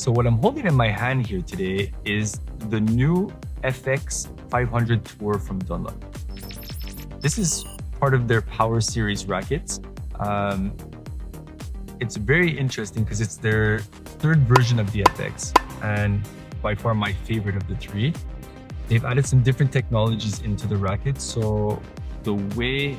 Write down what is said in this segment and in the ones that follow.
So what I'm holding in my hand here today is the new FX500 Tour from Dunlop. This is part of their Power Series rackets. It's very interesting because it's their third version of the FX and by far my favorite of the three. They've added some different technologies into the racket. So the way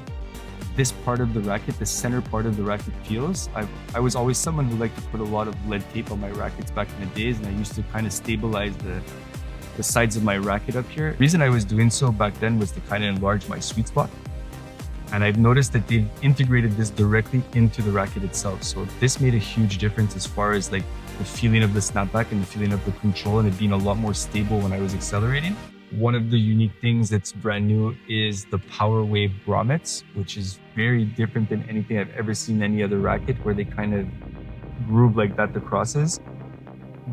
this part of the racket, the center part of the racket feels, I was always someone who liked to put a lot of lead tape on my rackets back in the days, and I used to kind of stabilize the sides of my racket up here. The reason I was doing so back then was to kind of enlarge my sweet spot. And I've noticed that they've integrated this directly into the racket itself. So this made a huge difference as far as like the feeling of the snapback and the feeling of the control and it being a lot more stable when I was accelerating. One of the unique things that's brand new is the Power Wave grommets, which is very different than anything I've ever seen any other racket where they kind of groove like that, the crosses.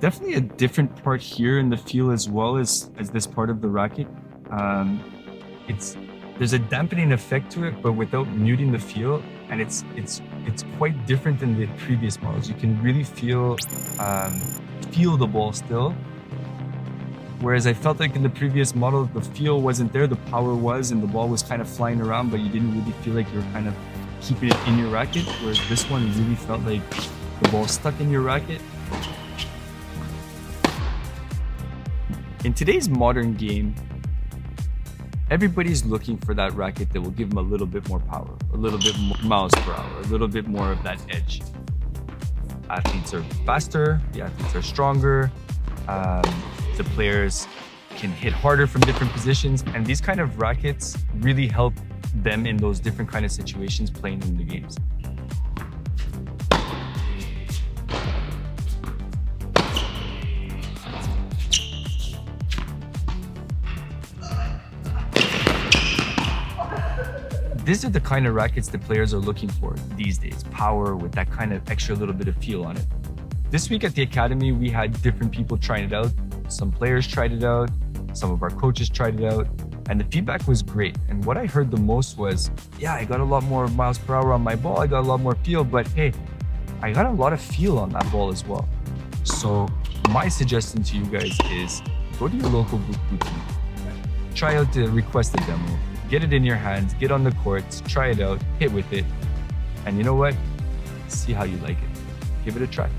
Definitely a different part here in the feel as well as this part of the racket. There's a dampening effect to it, but without muting the feel, and it's quite different than the previous models. You can really feel the ball still. Whereas I felt like in the previous model, the feel wasn't there, the power was, and the ball was kind of flying around, but you didn't really feel like you were kind of keeping it in your racket. Whereas this one really felt like the ball stuck in your racket. In today's modern game, everybody's looking for that racket that will give them a little bit more power, a little bit more miles per hour, a little bit more of that edge. Athletes are faster, the athletes are stronger, the players can hit harder from different positions, and these kind of rackets really help them in those different kind of situations playing in the games. These are the kind of rackets that players are looking for these days. Power with that kind of extra little bit of feel on it. This week at the Academy, we had different people trying it out. Some players tried it out, some of our coaches tried it out, and the feedback was great. And what I heard the most was, yeah, I got a lot more miles per hour on my ball, I got a lot more feel, but hey, I got a lot of feel on that ball as well. So my suggestion to you guys is go to your local boutique, try out the requested demo, get it in your hands, get on the courts, try it out, hit with it, and you know what? See how you like it. Give it a try.